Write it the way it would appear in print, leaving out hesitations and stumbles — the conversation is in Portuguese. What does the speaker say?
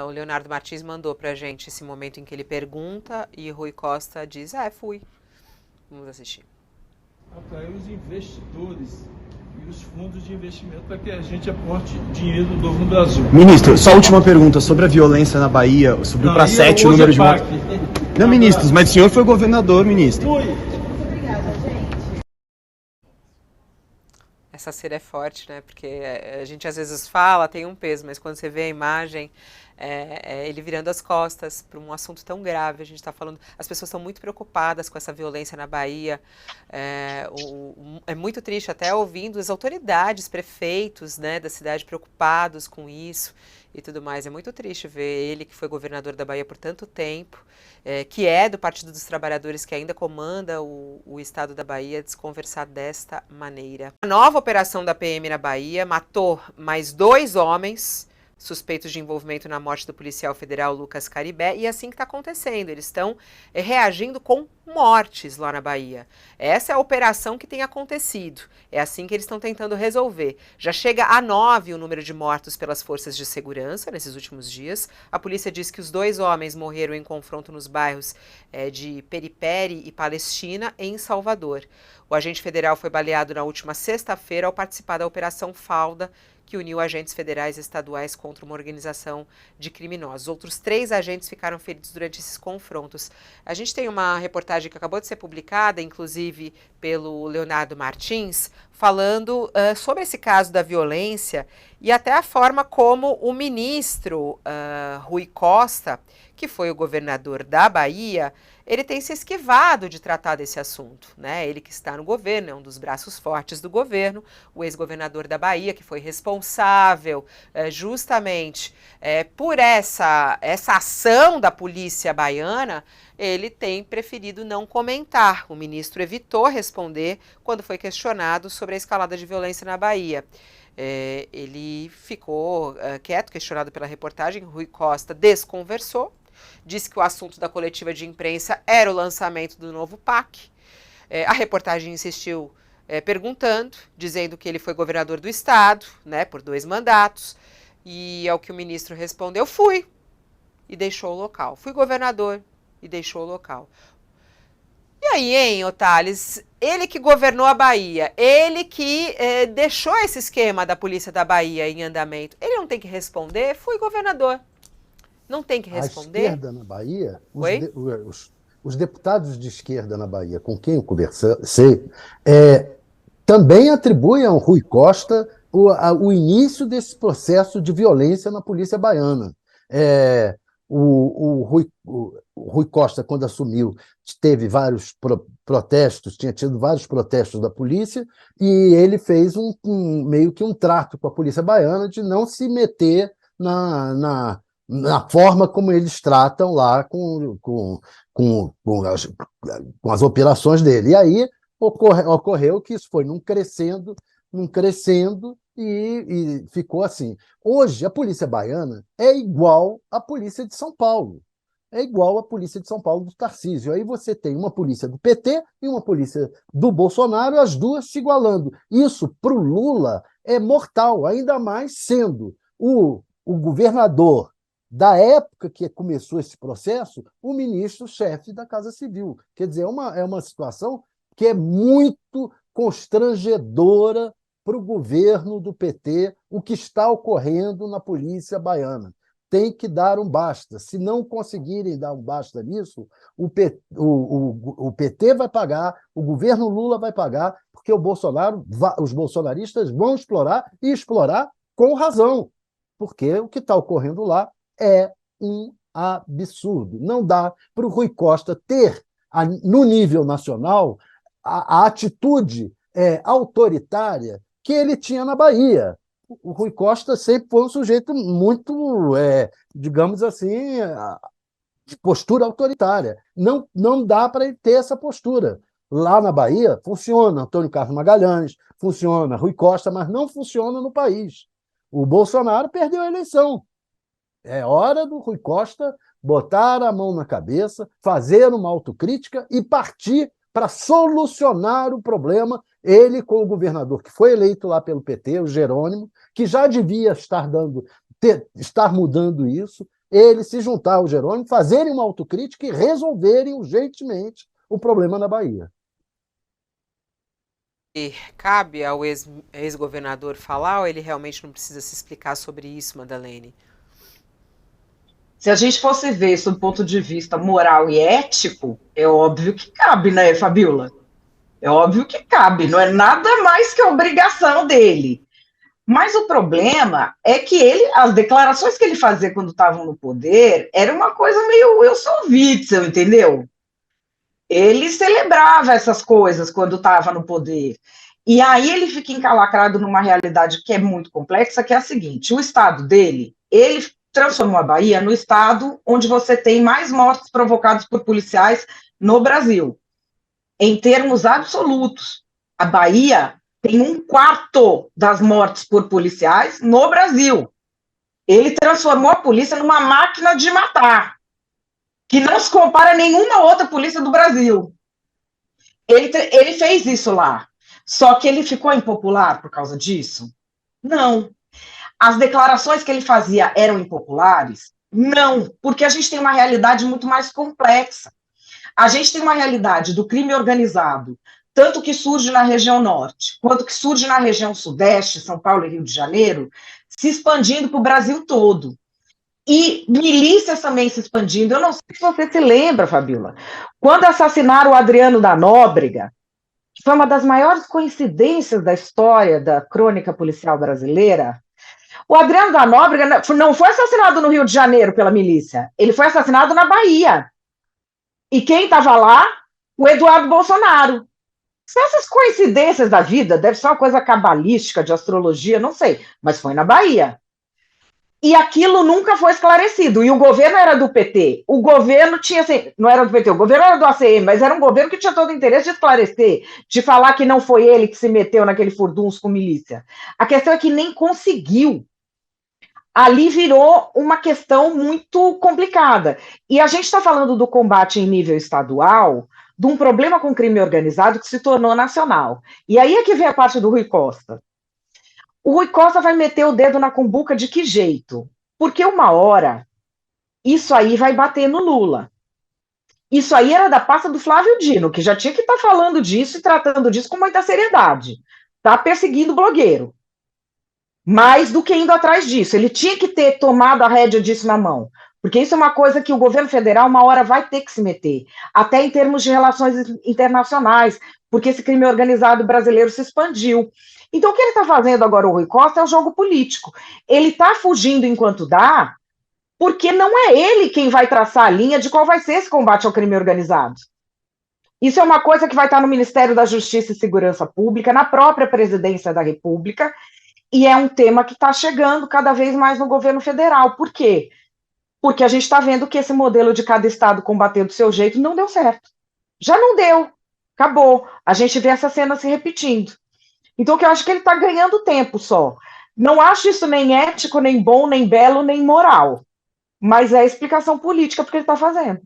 O Leonardo Martins mandou pra gente esse momento em que ele pergunta e Rui Costa diz, fui. Vamos assistir. Atrair os investidores e os fundos de investimento para que a gente aporte dinheiro novo no Brasil. Ministro, só a última pergunta sobre a violência na Bahia, subiu para 7 o número de mortes. Não, ministros, mas o senhor foi governador, ministro. Fui. Essa cera é forte, né? Porque a gente às vezes fala, tem um peso, mas quando você vê a imagem, ele virando as costas para um assunto tão grave. A gente está falando, as pessoas estão muito preocupadas com essa violência na Bahia. É muito triste até ouvindo as autoridades, prefeitos, né, da cidade preocupados com isso e tudo mais. É muito triste ver ele, que foi governador da Bahia por tanto tempo, que é do Partido dos Trabalhadores, que ainda comanda o estado da Bahia, desconversar desta maneira. A nova operação da PM na Bahia matou mais 2 homens suspeitos de envolvimento na morte do policial federal Lucas Caribé, e é assim que está acontecendo. Eles estão reagindo com mortes lá na Bahia. Essa é a operação que tem acontecido. É assim que eles estão tentando resolver. Já chega a 9 o número de mortos pelas forças de segurança nesses últimos dias. A polícia diz que os 2 homens morreram em confronto nos bairros de Peripere e Palestina, em Salvador. O agente federal foi baleado na última sexta-feira ao participar da Operação Falda, que uniu agentes federais e estaduais contra uma organização de criminosos. Outros 3 agentes ficaram feridos durante esses confrontos. A gente tem uma reportagem que acabou de ser publicada, inclusive pelo Leonardo Martins, falando sobre esse caso da violência e até a forma como o ministro Rui Costa, que foi o governador da Bahia, ele tem se esquivado de tratar desse assunto, né? Ele que está no governo, é um dos braços fortes do governo, o ex-governador da Bahia, que foi responsável justamente por essa ação da polícia baiana, ele tem preferido não comentar. O ministro evitou responder quando foi questionado sobre a escalada de violência na Bahia. Ele ficou quieto, questionado pela reportagem. Rui Costa desconversou, disse que o assunto da coletiva de imprensa era o lançamento do novo PAC. A reportagem insistiu perguntando, dizendo que ele foi governador do estado, né, por 2 mandatos, e ao que o ministro respondeu, fui, e deixou o local. Fui governador e deixou o local. E aí, hein, Otales? Ele que governou a Bahia, ele que deixou esse esquema da polícia da Bahia em andamento, ele não tem que responder? Fui governador. Não tem que A responder? esquerda na Bahia, Oi? os deputados de esquerda na Bahia com quem eu conversei, também atribuem ao Rui Costa o início desse processo de violência na polícia baiana. O Rui Costa, quando assumiu, teve vários protestos, tinha tido vários protestos da polícia, e ele fez meio que um trato com a polícia baiana de não se meter na forma como eles tratam lá com as operações dele. E aí ocorreu que isso foi num crescendo, e ficou assim. Hoje, a polícia baiana é igual à polícia de São Paulo. É igual à polícia de São Paulo do Tarcísio. Aí você tem uma polícia do PT e uma polícia do Bolsonaro, as duas se igualando. Isso, para o Lula, é mortal, ainda mais sendo o governador da época que começou esse processo, o ministro-chefe da Casa Civil. Quer dizer, é uma situação que é muito constrangedora para o governo do PT, o que está ocorrendo na polícia baiana. Tem que dar um basta. Se não conseguirem dar um basta nisso, o PT vai pagar, o governo Lula vai pagar, porque os bolsonaristas vão explorar, e explorar com razão, porque o que está ocorrendo lá é um absurdo. Não dá para o Rui Costa ter, no nível nacional, a atitude autoritária que ele tinha na Bahia. O Rui Costa sempre foi um sujeito muito, digamos assim, de postura autoritária. Não dá para ele ter essa postura. Lá na Bahia funciona Antônio Carlos Magalhães, funciona Rui Costa, mas não funciona no país. O Bolsonaro perdeu a eleição. É hora do Rui Costa botar a mão na cabeça, fazer uma autocrítica e partir para solucionar o problema, ele com o governador que foi eleito lá pelo PT, o Jerônimo, que já devia estar estar mudando isso, ele se juntar ao Jerônimo, fazerem uma autocrítica e resolverem urgentemente o problema na Bahia. E cabe ao ex-governador falar ou ele realmente não precisa se explicar sobre isso, Madalene? Se a gente fosse ver sob o ponto de vista moral e ético, é óbvio que cabe, né, Fabiola? É óbvio que cabe, não é nada mais que obrigação dele. Mas o problema é que as declarações que ele fazia quando estavam no poder, era uma coisa meio eu sou Witzel, entendeu? Ele celebrava essas coisas quando estava no poder. E aí ele fica encalacrado numa realidade que é muito complexa, que é a seguinte: o estado dele, ele transformou a Bahia no estado onde você tem mais mortes provocadas por policiais no Brasil. Em termos absolutos, a Bahia tem 1/4 das mortes por policiais no Brasil. Ele transformou a polícia numa máquina de matar, que não se compara a nenhuma outra polícia do Brasil. Ele fez isso lá. Só que ele ficou impopular por causa disso? Não. As declarações que ele fazia eram impopulares? Não, porque a gente tem uma realidade muito mais complexa. A gente tem uma realidade do crime organizado, tanto que surge na região norte, quanto que surge na região sudeste, São Paulo e Rio de Janeiro, se expandindo para o Brasil todo. E milícias também se expandindo. Eu não sei se você se lembra, Fabiola, quando assassinaram o Adriano da Nóbrega, que foi uma das maiores coincidências da história da crônica policial brasileira. O Adriano da Nóbrega não foi assassinado no Rio de Janeiro pela milícia, ele foi assassinado na Bahia. E quem estava lá? O Eduardo Bolsonaro. Essas coincidências da vida, deve ser uma coisa cabalística, de astrologia, não sei, mas foi na Bahia. E aquilo nunca foi esclarecido. E o governo era do PT. O governo tinha, assim, não era do PT, o governo era do ACM, mas era um governo que tinha todo o interesse de esclarecer, de falar que não foi ele que se meteu naquele furdunço com milícia. A questão é que nem conseguiu. Ali virou uma questão muito complicada. E a gente está falando do combate em nível estadual, de um problema com crime organizado que se tornou nacional. E aí é que vem a parte do Rui Costa. O Rui Costa vai meter o dedo na cumbuca de que jeito? Porque uma hora, isso aí vai bater no Lula. Isso aí era da pasta do Flávio Dino, que já tinha que estar falando disso e tratando disso com muita seriedade. Está perseguindo o blogueiro. Mais do que indo atrás disso. Ele tinha que ter tomado a rédea disso na mão. Porque isso é uma coisa que o governo federal uma hora vai ter que se meter. Até em termos de relações internacionais. Porque esse crime organizado brasileiro se expandiu. Então, o que ele está fazendo agora, o Rui Costa, é o jogo político. Ele está fugindo enquanto dá, porque não é ele quem vai traçar a linha de qual vai ser esse combate ao crime organizado. Isso é uma coisa que vai estar no Ministério da Justiça e Segurança Pública, na própria Presidência da República, e é um tema que está chegando cada vez mais no governo federal. Por quê? Porque a gente está vendo que esse modelo de cada estado combater do seu jeito não deu certo. Já não deu. Acabou. A gente vê essa cena se repetindo. Então, eu acho que ele está ganhando tempo só. Não acho isso nem ético, nem bom, nem belo, nem moral. Mas é explicação política porque ele está fazendo.